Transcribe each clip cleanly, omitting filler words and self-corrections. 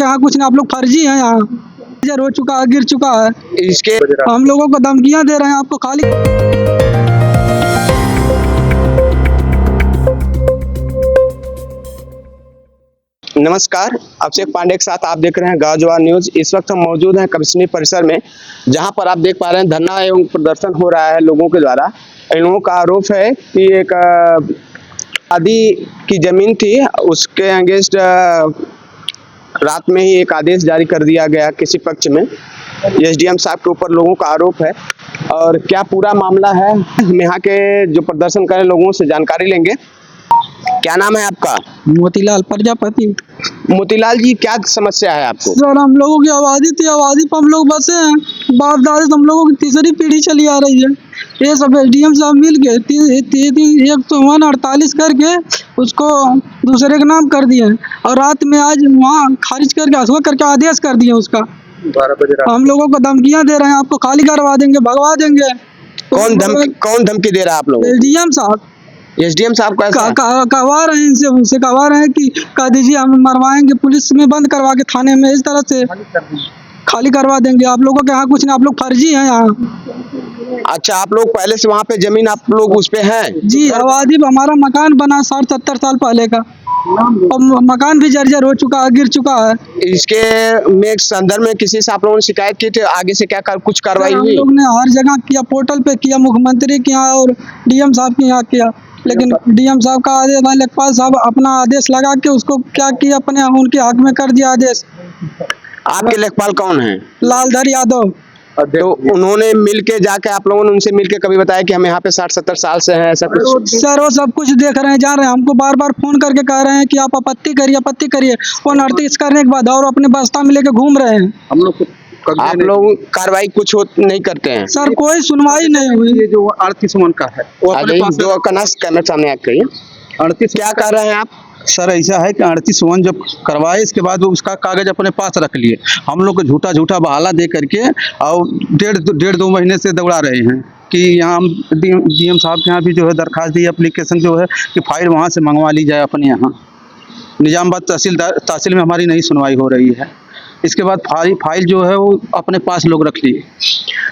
यहाँ कुछ नहीं, आप लोग फर्जी हैं। यहाँ हो चुका है, गिर चुका है। इसके हम लोगों को धमकियां दे रहे हैं, आपको खाली। नमस्कार, अभिषेक पांडे के साथ आप देख रहे हैं गाँव जवार न्यूज। इस वक्त हम मौजूद हैं कमिश्नरी परिसर में, जहां पर आप देख पा रहे हैं धरना एवं प्रदर्शन हो रहा है लोगों के द्वारा। इन लोगों का आरोप है कि एक आदि की जमीन थी, उसके अगेंस्ट रात में ही एक आदेश जारी कर दिया गया किसी पक्ष में। एसडीएम साहब के ऊपर लोगों का आरोप है और क्या पूरा मामला है, हम यहाँ के जो प्रदर्शन कर रहे लोगों से जानकारी लेंगे। क्या नाम है आपका? मोतीलाल प्रजापति। मोतीलाल जी, क्या समस्या है आपको? सर, हम लोगों की आबादी थी, आबादी पर हम लोग बसे हैं। बाप दादा से हम लोगों की तीसरी पीढ़ी चली आ रही है। ये सब एसडीएम साहब मिल के 148 करके उसको दूसरे के नाम कर दिए और रात में आज वहाँ खारिज करके हसुआ करके आदेश कर दिए उसका। 12 बजे रात हम लोगों को धमकियां दे रहे हैं, आपको खाली करवा देंगे, भगवा देंगे। कौन धमकी दे रहा है आप लोग? एसडीएम साहब। एसडीएम साहब कहवा रहे हैं इनसे, उनसे कहवा रहे हैं कि कह दीजिए हम मरवाएंगे, पुलिस में बंद करवा के थाने में, इस तरह से खाली करवा देंगे। आप लोगों के यहाँ कुछ नहीं, आप लोग फर्जी हैं यहाँ। अच्छा, आप लोग पहले से वहाँ पे जमीन आप लोग उस पे हैं? जी, आबादी हमारा मकान बना 60-70 साल पहले का और मकान भी जर्जर हो चुका है, गिर चुका है। इसके में संदर्भ में किसी से आप लोगों ने शिकायत की थी? आगे से क्या कुछ कार्रवाई हुई? हम लोग ने हर जगह किया, पोर्टल पे किया, मुख्यमंत्री के यहाँ और डीएम साहब के यहाँ किया, लेकिन डीएम साहब का आदेश, लेखपाल साहब अपना आदेश लगा के उसको क्या किया, अपने उनके हक में कर दिया आदेश। आपके लेखपाल कौन है? लालधर यादव। तो उन्होंने मिलके जाके आप लोगों ने उनसे मिलके कभी बताया कि हम यहाँ पे 60-70 साल से हैं, ऐसा कुछ? सर, वो सब कुछ देख रहे हैं, जा रहे हैं, हमको बार बार फोन करके कह रहे हैं कि आप आपत्ति करिए। वो 29 करने के बाद और अपने बस्ता में लेके घूम रहे हैं। हम लोग आप लोग कार्रवाई कुछ नहीं करते हैं? सर, कोई सुनवाई नहीं हुई। ये जो 38 मन का है वो अपने पास जो कैमरे सामने आ कहिए। 38 क्या कर रहे हैं आप? सर, ऐसा है कि 38 वन जब करवाए, इसके बाद वो उसका कागज अपने पास रख लिए। हम लोग को झूठा बहाना दे करके और डेढ़ दो महीने से दौड़ा रहे हैं कि यहाँ हम डीएम साहब के यहाँ भी जो है दरखास्त दी, एप्लीकेशन जो है कि फाइल वहाँ से मंगवा ली जाए अपने यहाँ। निजामबाद तहसील में हमारी नहीं सुनवाई हो रही है। इसके बाद फाइल जो है वो अपने पास लोग रख लिए,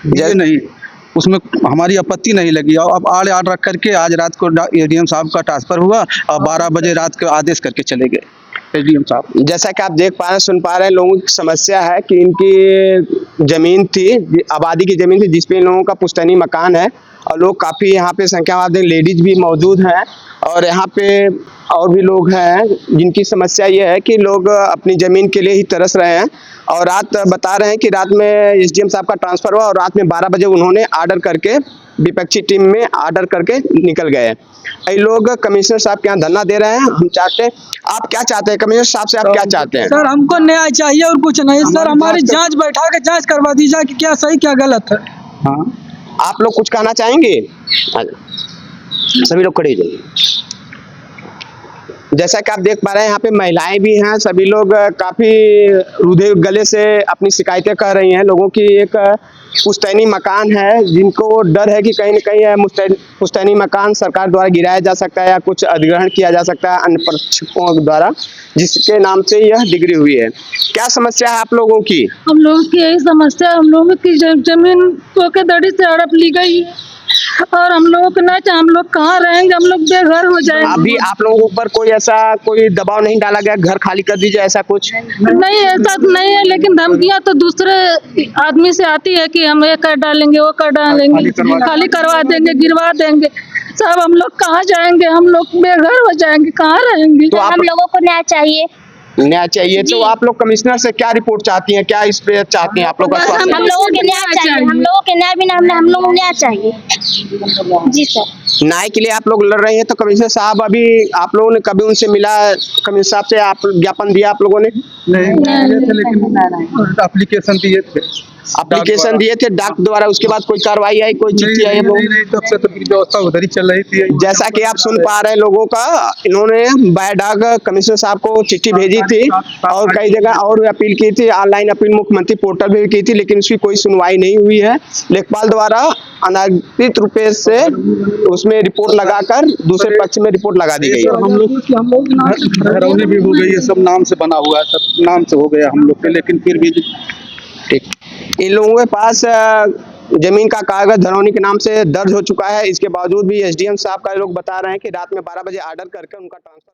जैसे नहीं उसमें हमारी आपत्ति नहीं लगी। और अब आड़ रख करके आज रात को एसडीएम साहब का ट्रांसफर हुआ और 12 बजे रात के आदेश करके चले गए एसडीएम साहब। जैसा कि आप देख पा रहे हैं, सुन पा रहे हैं, लोगों की समस्या है कि इनकी जमीन थी, आबादी की जमीन थी, जिसपे इन लोगों का पुश्तैनी मकान है और लोग काफ़ी यहाँ पे संख्या में लेडीज भी मौजूद हैं और यहाँ पे और भी लोग हैं जिनकी समस्या ये है कि लोग अपनी ज़मीन के लिए ही तरस रहे हैं। और रात बता रहे हैं कि रात में एसडीएम साहब का ट्रांसफ़र हुआ और रात में 12 बजे उन्होंने आर्डर करके विपक्षी टीम में आर्डर करके निकल गए। ये लोग कमिश्नर साहब के यहाँ धरना दे रहे हैं। हम चाहते हैं, आप क्या चाहते हैं कमिश्नर साहब से? आप क्या चाहते हैं? सर, हमको न्याय चाहिए और कुछ नहीं। सर, हमारी जांच बैठा के जांच करवा दी जाए कि क्या सही क्या गलत है। हाँ, आप लोग कुछ कहना चाहेंगे? सभी लोग खड़े हो जाइए। जैसा कि आप देख पा रहे हैं, यहाँ पे महिलाएं भी हैं, सभी लोग काफ़ी रुधे गले से अपनी शिकायतें कर रही हैं। लोगों की एक पुश्तैनी मकान है, जिनको डर है कि कहीं न कहीं पुश्तैनी मकान सरकार द्वारा गिराया जा सकता है या कुछ अधिग्रहण किया जा सकता है अन्य पक्षों द्वारा, जिसके नाम से यह डिग्री हुई है। क्या समस्या है आप लोगों की? हम लोगों की यही समस्या, हम लोगों की जमीन धोखाधड़ी से हड़प ली गई है और हम लोगों को ना, हम लोग कहाँ रहेंगे, हम लोग बेघर हो जाएंगे। अभी आप लोगों के ऊपर कोई दबाव नहीं डाला गया, घर खाली कर दीजिए, ऐसा कुछ नहीं? ऐसा नहीं है, लेकिन धमकियां तो दूसरे आदमी से आती है कि हम ये कर डालेंगे, वो कर डालेंगे, खाली करवा देंगे, गिरवा देंगे। सब हम लोग कहाँ जाएंगे, हम लोग बेघर हो जाएंगे, कहाँ रहेंगे? तो हम लोगों को न्याय चाहिए। तो आप लोग कमिश्नर से क्या रिपोर्ट चाहती हैं, क्या इस पे चाहती हैं आप लोग? हम लोगों के न्याय चाहिए, हम लोगों के न्याय बिना हम लोगों को न्याय चाहिए। जी सर। न्याय के लिए आप लोग लड़ रहे हैं, तो कमिश्नर साहब अभी आप लोगों ने कभी उनसे मिला? कमिश्नर साहब से आप ज्ञापन दिया आप लोगों ने? नहीं, लेकिन एप्लीकेशन दिए थे। एप्लीकेशन दिए थे डाक द्वारा, उसके बाद कोई कार्रवाई आई, कोई चिट्ठी आई? नहीं, तब से तो व्यवस्था उधर ही चल रही थी। जैसा कि आप सुन पा रहे हैं लोगों का, इन्होंने बाय डाक कमिश्नर साहब को चिट्ठी भेजी थी और कई जगह और अपील की थी, ऑनलाइन अपील मुख्यमंत्री पोर्टल पे भी की थी, लेकिन उसकी कोई सुनवाई नहीं हुई है। लेखपाल द्वारा अनाधिकृत रुपए से उसमें रिपोर्ट लगाकर दूसरे पक्ष में रिपोर्ट लगा दी गई है। हम लोग घरौनी भी हो गई है, सब नाम से बना हुआ है, सब नाम से हो गया हम लोग के, लेकिन फिर भी ठीक, इन लोगों के पास जमीन का कागज धरौनी के नाम से दर्ज हो चुका है। इसके बावजूद भी एसडीएम साहब का लोग बता रहे हैं कि रात में 12 बजे ऑर्डर करके उनका ट्रांसफर